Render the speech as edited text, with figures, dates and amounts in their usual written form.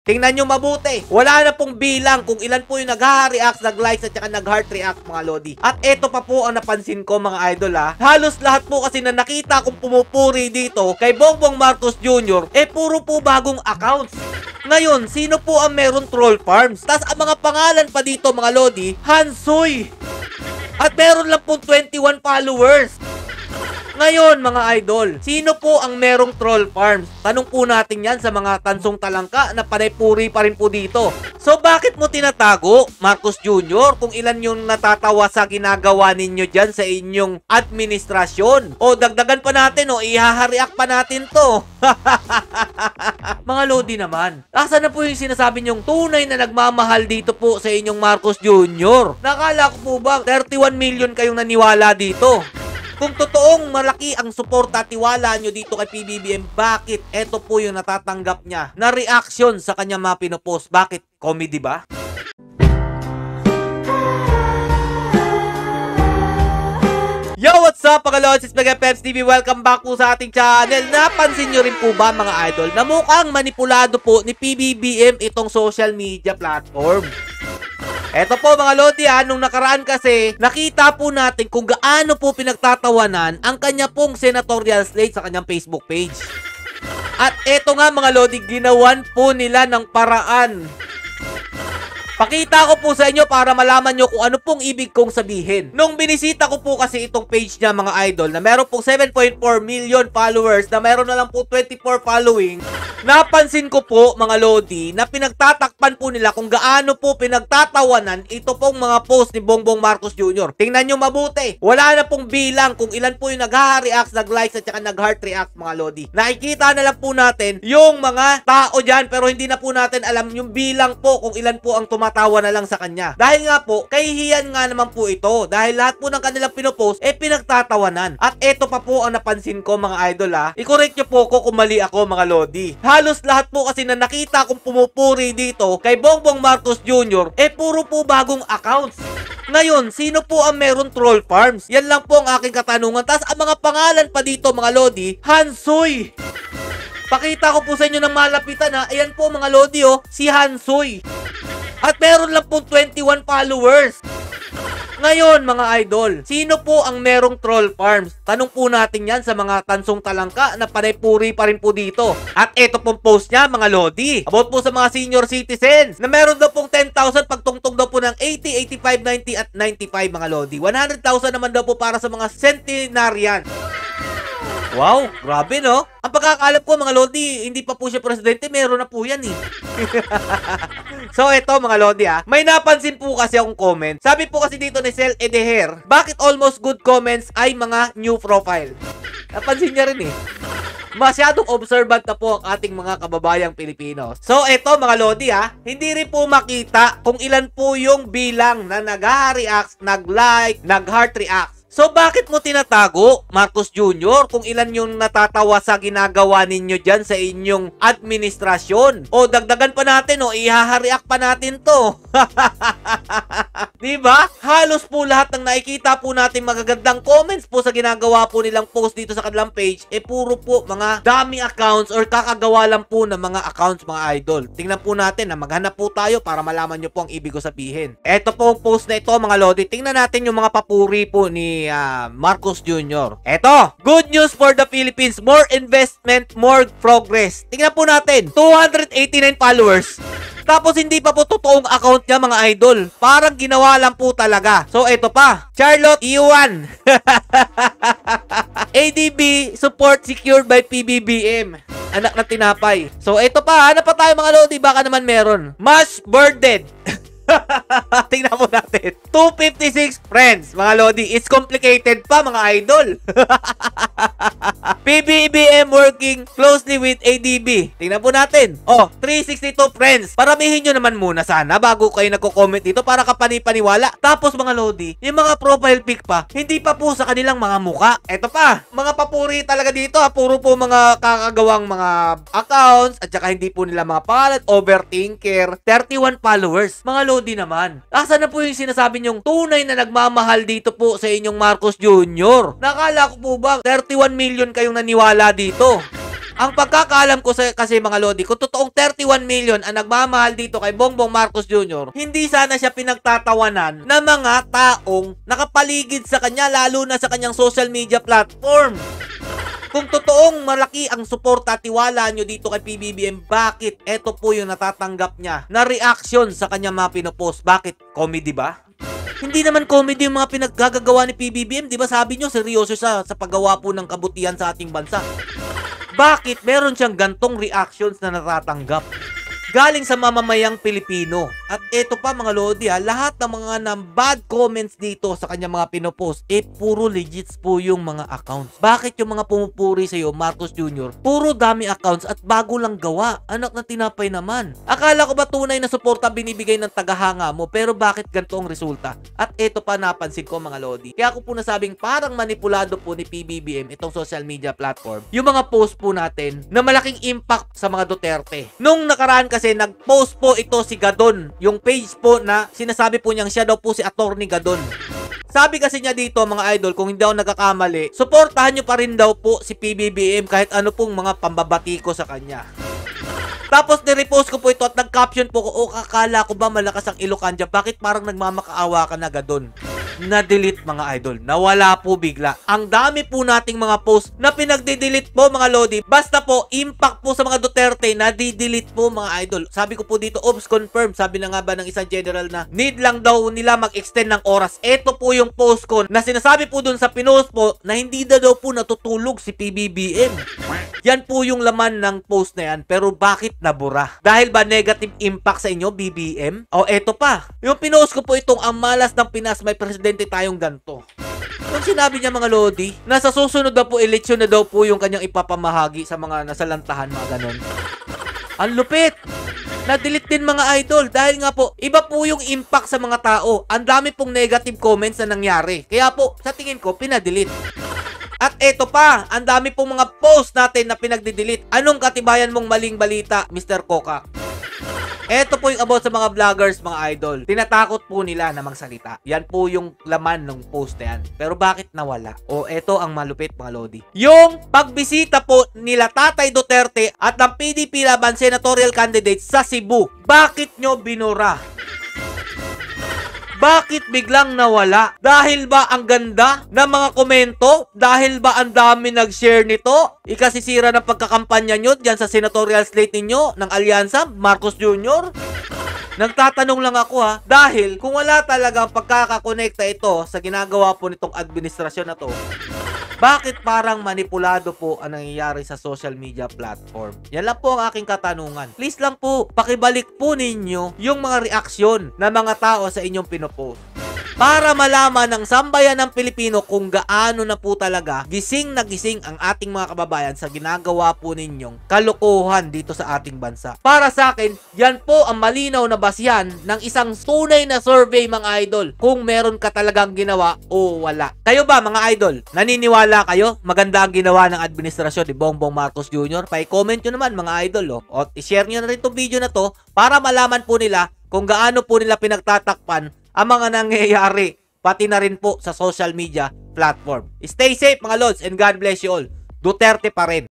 Tingnan nyo mabuti. Wala na pong bilang kung ilan po yung nag-react, nag-likes at saka nag-heart react mga lodi. At eto pa po ang napansin ko mga idol ha. Halos lahat po kasi na nakita kong pumupuri dito kay Bongbong Marcos Jr. puro po bagong accounts. Ngayon, sino po ang meron troll farms? Tas ang mga pangalan pa dito mga lodi, Hansoy. At meron lang pong 21 followers. Ngayon mga idol, sino po ang merong troll farms? Tanong po natin yan sa mga tansong talangka na panay-puri pa rin po dito. So bakit mo tinatago, Marcos Jr., kung ilan yung natatawa sa ginagawa ninyo dyan sa inyong administrasyon? O dagdagan pa natin o ihahariak pa natin to. Mga lodi naman, asan na po yung sinasabi nyong tunay na nagmamahal dito po sa inyong Marcos Jr.? Nakala ko po ba 31 million kayong naniwala dito? Kung totoong malaki ang suporta at tiwala nyo dito kay PBBM, bakit eto po yung natatanggap niya na reaction sa kanya mga pinopost? Bakit? Comedy ba? Yo, what's up mga lods? It's Mega Peps TV. Welcome back po sa ating channel. Napansin nyo rin po ba mga idol na mukhang manipulado po ni PBBM itong social media platform? Eto po mga lodi nung nakaraan kasi, nakita po natin kung gaano po pinagtatawanan ang kanya pong senatorial slate sa kanyang Facebook page. At eto nga mga lodi, ginawan po nila ng paraan. Pakita ko po sa inyo para malaman nyo kung ano pong ibig kong sabihin. Nung binisita ko po kasi itong page niya mga idol na meron pong 7.4 million followers na meron na lang po 24 following, napansin ko po mga lodi na pinagtatakpan po nila kung gaano po pinagtatawanan ito pong mga post ni Bongbong Marcos Jr. Tingnan nyo mabuti. Wala na pong bilang kung ilan po yung nag-react, nag-likes at saka nag-heart react mga lodi. Nakikita na lang po natin yung mga tao dyan pero hindi na po natin alam yung bilang po kung ilan po ang tumatawa na lang sa kanya. Dahil nga po, kahihiyan nga naman po ito. Dahil lahat po ng kanilang pinopost pinagtatawanan. At eto pa po ang napansin ko mga idol I-correct nyo po ko kung mali ako mga lodi. Halos lahat po kasi na nakita kong pumupuri dito kay Bongbong Marcos Jr. puro po bagong accounts. Ngayon, sino po ang meron troll farms? Yan lang po ang aking katanungan. Tas ang mga pangalan pa dito mga lodi, Hansoy. Pakita ko po sa inyo ng malapitan ayan po mga lodi si Hansoy. At meron lang pong 21 followers. Ngayon mga idol, sino po ang merong troll farms? Tanong po natin yan sa mga tansong talangka na panay-puri pa rin po dito. At eto pong post niya mga lodi, about po sa mga senior citizens na meron daw pong 10,000 pagtungtong daw po ng 80, 85, 90 at 95 mga lodi. 100,000 naman daw po para sa mga centenarian. Wow, grabe no? Ang pagkakalap ko mga lodi, hindi pa po siya presidente, meron na po yan So eto mga lodi may napansin po kasi akong comment. Sabi po kasi dito ni Sel Edeher, bakit almost good comments ay mga new profile? Napansin niya rin Masyadong observant na po ang ating mga kababayang Pilipino. So eto mga lodi hindi rin po makita kung ilan po yung bilang na nag-react, nag-like, nag-heart react. So bakit mo tinatago, Marcos Jr., kung ilan yung natatawa sa ginagawa ninyo dyan sa inyong administrasyon? O dagdagan pa natin ihahariak pa natin to. Diba? Halos po lahat ng nakikita po natin magagandang comments po sa ginagawa po nilang post dito sa kanilang page puro po mga dummy accounts or kakagawa lang po ng mga accounts mga idol. Tingnan po natin maghanap po tayo para malaman nyo po ang ibig ko sabihin. Eto po ang post na ito mga lodi. Tingnan natin yung mga papuri po ni Marcos Jr. Eto, good news for the Philippines. More investment, more progress. Tingnan po natin, 289 followers. Tapos hindi pa po totoong account niya mga idol. Parang ginawa lang po talaga. So eto pa, Charlotte Iwan. ADB support secured by PBBM. Anak na tinapay. So eto pa, hanap pa tayo mga lodi, baka naman meron. Mash Birded. Tingnan mo natin. 256 friends, mga lodi. It's complicated pa, mga idol. PBBM working closely with ADB. Tingnan po natin. 362 friends. Paramihin nyo naman muna sana bago kayo nagko-comment dito para kapani-paniwala. Tapos mga lodi, yung mga profile pic pa, hindi pa po sa kanilang mga muka. Eto pa, mga papuri talaga dito puro po mga kakagawang mga accounts at saka hindi po nila mga pangalan, overthinker, 31 followers. Mga lodi naman, asan na po yung sinasabi nyong tunay na nagmamahal dito po sa inyong Marcos Jr.? Nakala ko po ba 31 million kayong naniwala dito? Ang pagkakaalam ko kasi mga lodi, kung totoong 31 million ang nagmamahal dito kay Bongbong Marcos Jr., hindi sana siya pinagtatawanan ng mga taong nakapaligid sa kanya, lalo na sa kanyang social media platform. Kung totoong malaki ang suporta at tiwala nyo dito kay PBBM, bakit eto po yung natatanggap niya na reaction sa kanyang mga pinopost? Bakit? Comedy ba? Hindi naman comedy yung mga pinaggagawa ni PBBM. Di ba sabi nyo, seryoso siya sa paggawa po ng kabutihan sa ating bansa. Bakit meron siyang gantong reactions na natatanggap galing sa mamamayang Pilipino? At eto pa mga lodi lahat ng mga bad comments dito sa kanya mga pinopost, puro legits po yung mga accounts. Bakit yung mga pumupuri sa'yo, Marcos Jr., puro dami accounts at bago lang gawa? Anak na tinapay naman. Akala ko ba tunay na suporta binibigay ng tagahanga mo, pero bakit ganito ang resulta? At eto pa napansin ko mga lodi. Kaya ako po nasabing parang manipulado po ni PBBM itong social media platform. Yung mga post po natin na malaking impact sa mga Duterte. Nung nakaraan kasi nag-post po ito si Gadon, yung page po na sinasabi po niyang siya daw po si Attorney Gadon. Sabi kasi niya dito mga idol, kung hindi ako nagkakamali, suportahan niyo pa rin daw po si PBBM kahit ano pong mga pambabati ko sa kanya. Tapos nirepost ko po ito at nag-caption po ko, akala ko ba malakas ang Ilocanja? Bakit parang nagmamakaawa ka na Gadon? Na-delete mga idol. Nawala po bigla. Ang dami po nating mga post na pinagde-delete po mga lodi. Basta po, impact po sa mga Duterte na di-delete po mga idol. Sabi ko po dito, oops, confirm. Sabi na nga ba ng isang general na need lang daw nila mag-extend ng oras. Ito po yung post ko na sinasabi po dun sa pinost po na hindi na daw po natutulog si PBBM. Yan po yung laman ng post na yan. Pero bakit nabura? Dahil ba negative impact sa inyo, BBM? O eto pa. Yung pinost ko po itong ang malas ng Pinas, may presidente tayong ganto. Nung sinabi niya mga lodi, nasa susunod na po eleksyon na daw po yung kanyang ipapamahagi sa mga nasalantahan, mga ganon. Ang lupit! Na-delete din mga idol dahil nga po, iba po yung impact sa mga tao. Ang dami pong negative comments na nangyari. Kaya po, sa tingin ko, pinadelete. At eto pa, ang dami pong mga post natin na pinagdi-delete. Anong katibayan mong maling balita, Mr. Coca? Eto po yung about sa mga vloggers, mga idol. Tinatakot po nila na magsalita. Yan po yung laman ng post na yan. Pero bakit nawala? O eto ang malupit mga lodi. Yung pagbisita po nila Tatay Duterte at ng PDP Laban senatorial candidates sa Cebu. Bakit nyo binura? Bakit biglang nawala? Dahil ba ang ganda ng mga komento? Dahil ba ang dami nag-share nito? Ikasisira ng pagkakampanya nyo dyan sa senatorial slate ninyo ng Alyansa, Marcos Jr.? Nagtatanong lang ako dahil kung wala talagang pagkakakonekta ito sa ginagawa po nitong administrasyon na to, bakit parang manipulado po ang nangyayari sa social media platform? Yan lang po ang aking katanungan. Please lang po, pakibalik po ninyo yung mga reaksyon ng mga tao sa inyong pinopost. Para malaman ng sambayan ng Pilipino kung gaano na po talaga gising na gising ang ating mga kababayan sa ginagawa po ninyong kalokohan dito sa ating bansa. Para sa akin, yan po ang malinaw na basihan ng isang tunay na survey mga idol kung meron ka talagang ginawa o wala. Kayo ba mga idol? Naniniwala kayo? Maganda ang ginawa ng administrasyon ni Bongbong Marcos Jr.? Pa-comment nyo naman mga idol. O i-share nyo na rin itong video na to para malaman po nila kung gaano po nila pinagtatakpan ang mga nangyayari, pati na rin po sa social media platform. Stay safe mga lods and God bless you all. Duterte pa rin.